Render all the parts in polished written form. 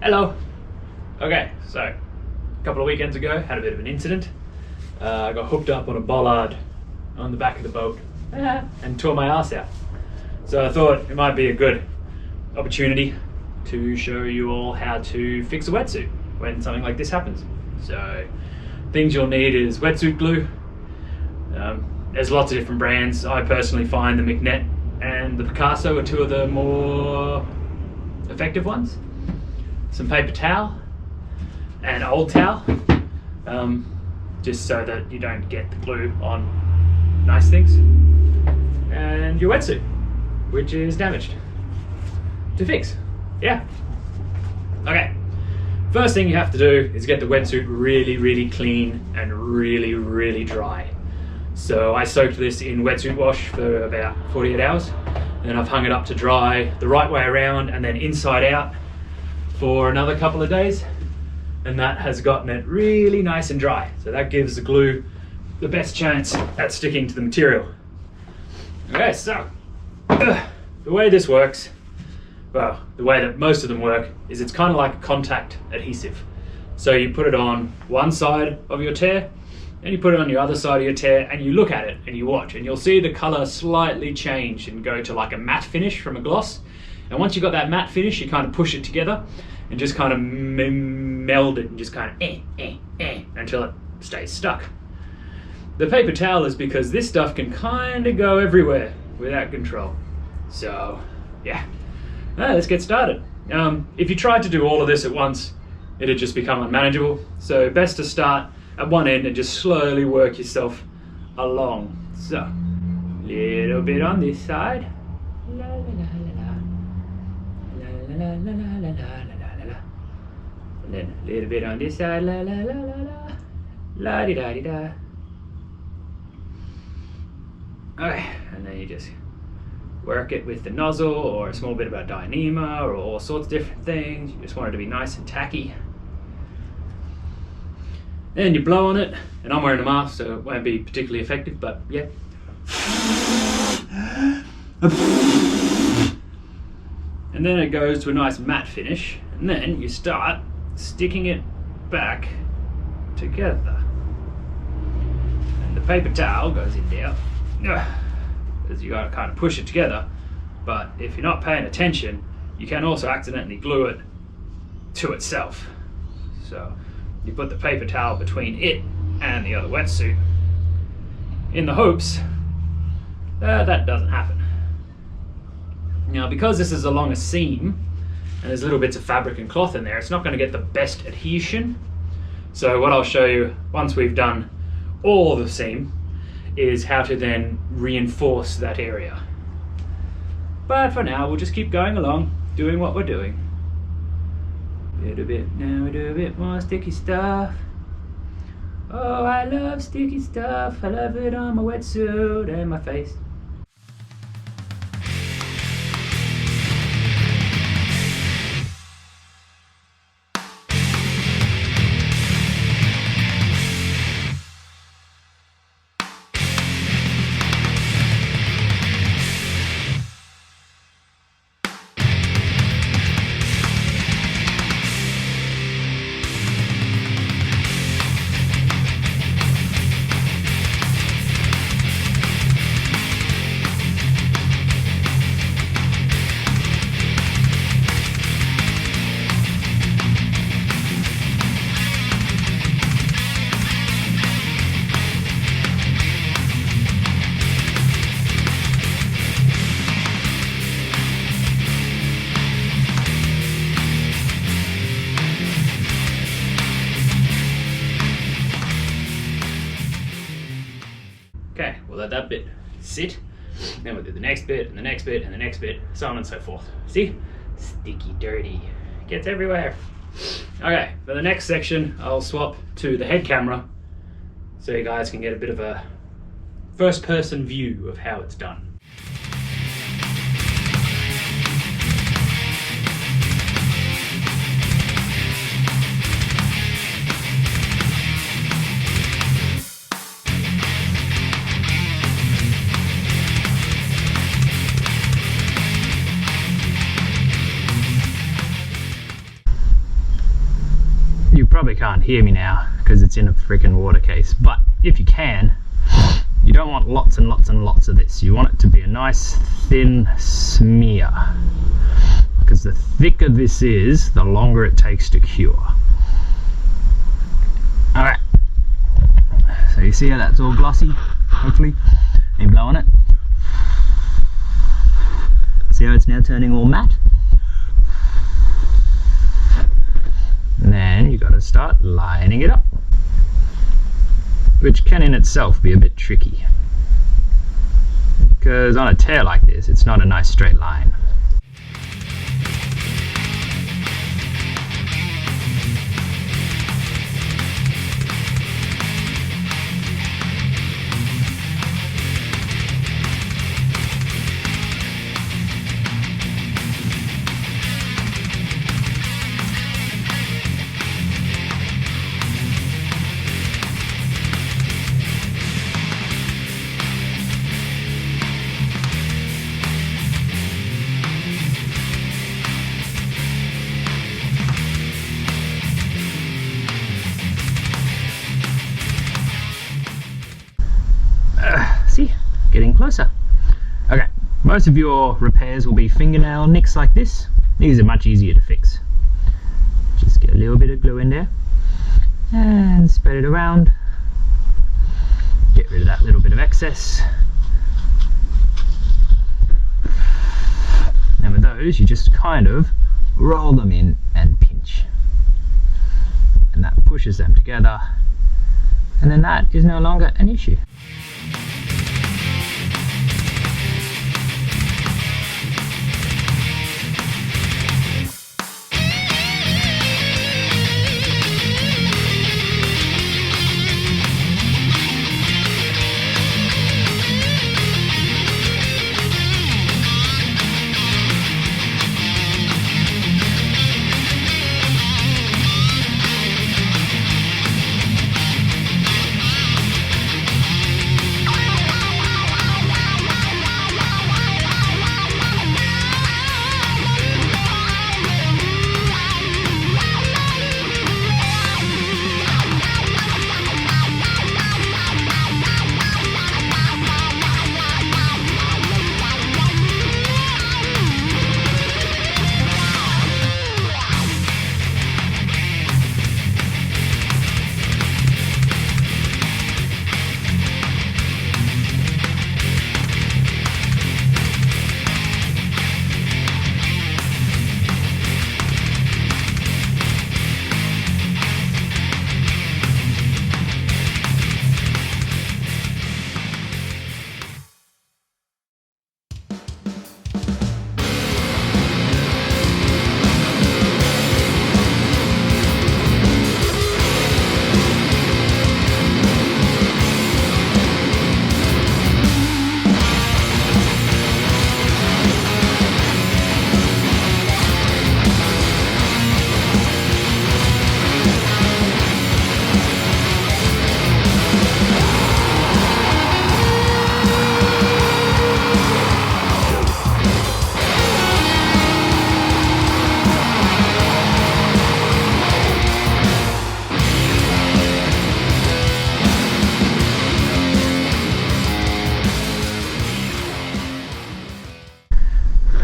Hello. Okay, so a couple of weekends ago, had a bit of an incident. I got hooked up on a bollard on the back of the boat and tore my arse out. So I thought it might be a good opportunity to show you all how to fix a wetsuit when something like this happens. So things you'll need is wetsuit glue. There's lots of different brands. I personally find the Magnet and the Picasso are two of the more effective ones. Some paper towel and old towel, just so that you don't get the glue on nice things. And your wetsuit, which is damaged, to fix. Yeah. Okay. First thing you have to do is get the wetsuit really clean and really dry. So I soaked this in wetsuit wash for about 48 hours. And then I've hung it up to dry the right way around and then inside out for another couple of days. And that has gotten it really nice and dry. So that gives the glue the best chance at sticking to the material. Okay, so the way this works, well, the way that most of them work is it's kind of like a contact adhesive. So you put it on one side of your tear, and you put it on your other side of your tear, and you look at it and you watch, and you'll see the color slightly change and go to like a matte finish from a gloss. And once you've got that matte finish, you kind of push it together and just kind of meld it and just kind of until it stays stuck. The paper towel is because this stuff can kind of go everywhere without control. So yeah, let's get started. If you tried to do all of this at once, it'd just become unmanageable. So best to start at one end and just slowly work yourself along. So, little bit on this side. La la la la la la la la la la la. And then a little bit on this side. La la la la la. La di da di da. Okay, and then you just work it with the nozzle or a small bit of a Dyneema or all sorts of different things. You just want it to be nice and tacky. Then you blow on it, and I'm wearing a mask so it won't be particularly effective, but yeah. And then it goes to a nice matte finish, and then you start sticking it back together. And the paper towel goes in there, because you gotta kind of push it together, but if you're not paying attention, you can also accidentally glue it to itself. So you put the paper towel between it and the other wetsuit in the hopes that doesn't happen. Now, because this is along a seam and there's little bits of fabric and cloth in there, it's not going to get the best adhesion. So what I'll show you once we've done all the seam is how to then reinforce that area. But for now, we'll just keep going along, doing what we're doing. Little bit, now we do a bit more sticky stuff. Oh, I love sticky stuff. I love it on my wetsuit and my face. Okay, we'll let that bit sit. Then we'll do the next bit, and the next bit, and the next bit, so on and so forth. See? Sticky, dirty. Gets everywhere. Okay, for the next section, I'll swap to the head camera so you guys can get a bit of a first-person view of how it's done. probably can't hear me now because it's in a freaking water case, but if you can, you don't want lots and lots and lots of this. You want it to be a nice thin smear, because the thicker this is, the longer it takes to cure. Alright, so you see how that's all glossy, hopefully, and blowing it. See how it's now turning all matte? And then you got to start lining it up, which can in itself be a bit tricky, because on a tear like this, it's not a nice straight line. See, getting closer. Okay, most of your repairs will be fingernail nicks like this. These are much easier to fix. Just get a little bit of glue in there and spread it around. Get rid of that little bit of excess. And with those, you just kind of roll them in and pinch. And that pushes them together. And then that is no longer an issue.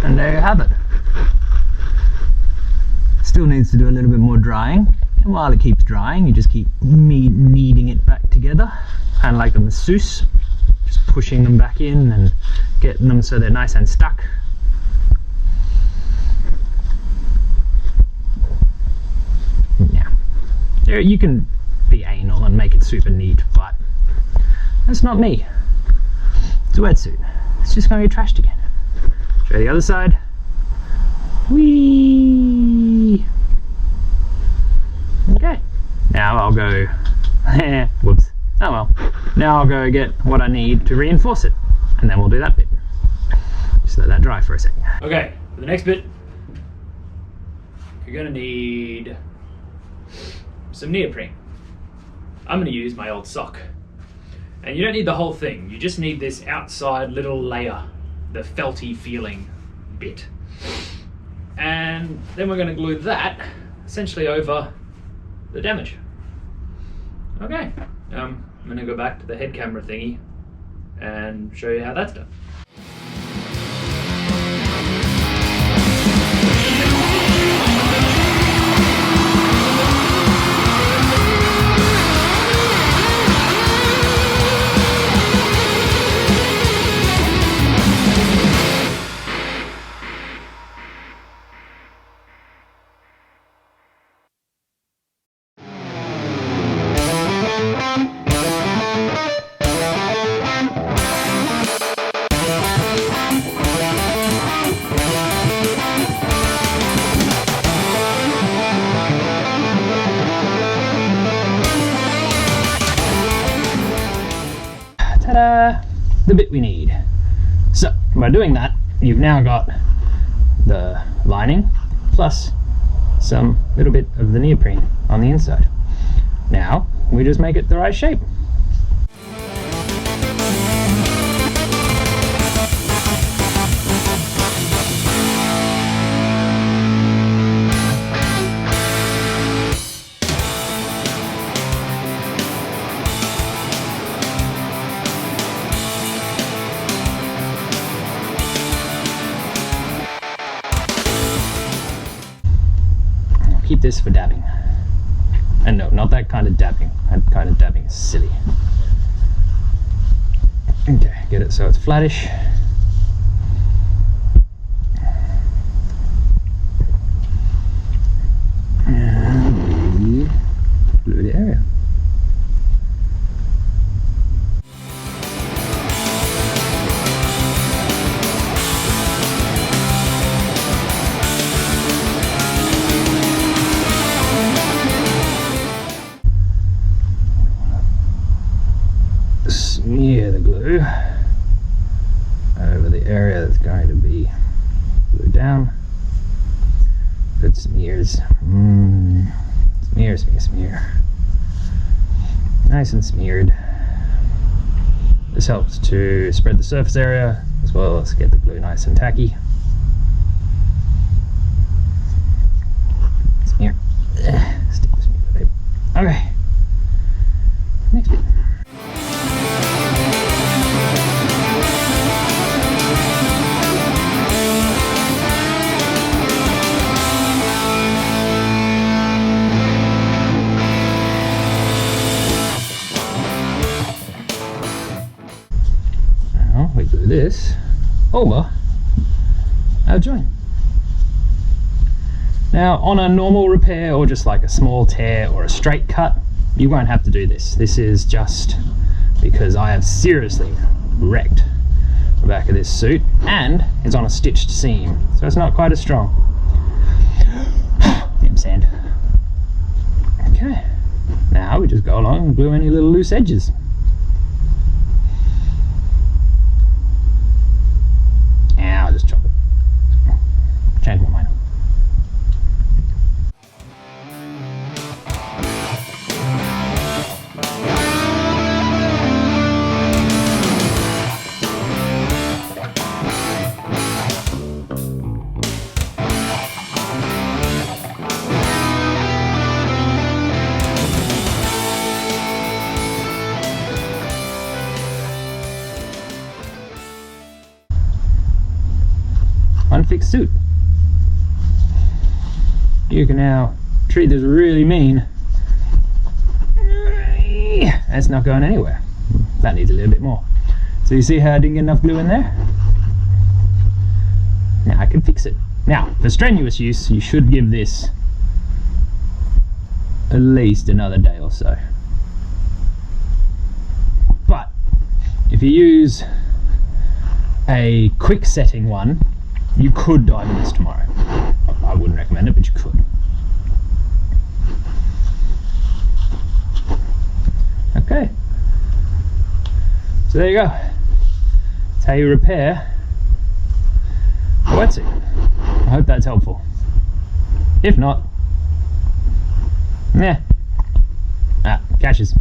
And there you have it. Still needs to do a little bit more drying, and while it keeps drying, you just keep kneading it back together, kind of like a masseuse, just pushing them back in and getting them so they're nice and stuck. Yeah, you can be anal and make it super neat, but that's not me. It's a wetsuit. It's just going to get trashed again. Try the other side. Whee! Okay, now I'll go, whoops, oh well. Now I'll go get what I need to reinforce it, and then we'll do that bit. Just let that dry for a second. Okay, for the next bit, you're gonna need some neoprene. I'm gonna use my old sock. And you don't need the whole thing, you just need this outside little layer, the felty feeling bit. And then we're going to glue that essentially over the damage. Okay, I'm gonna go back to the head camera thingy and show you how that's done. Ta-da! The bit we need. So by doing that, you've now got the lining plus some little bit of the neoprene on the inside. Now we just make it the right shape. Keep this for dabbing. And no, not that kind of dabbing. That kind of dabbing is silly. Okay, get it so it's flattish. And glue the area. Smear the glue over the area that's going to be glued down. Good smears. Smear, smear, smear. Nice and smeared. This helps to spread the surface area as well as get the glue nice and tacky. Smear. Stick the smear, babe. Okay. Next bit. We glue this over our joint. Now on a normal repair or just like a small tear or a straight cut, you won't have to do this. This is just because I have seriously wrecked the back of this suit and it's on a stitched seam, so it's not quite as strong. Damn sand. Okay, now we just go along and glue any little loose edges. I'll just chop it. Change my mind. Unfixed suit. You can now treat this really mean. It's not going anywhere. That needs a little bit more. So you see how I didn't get enough glue in there? Now I can fix it. Now for strenuous use, you should give this at least another day or so. But if you use a quick setting one, you could dive in this tomorrow. I wouldn't recommend it, but you could. Okay. So there you go. That's how you repair a wetsuit. I hope that's helpful. If not, catches.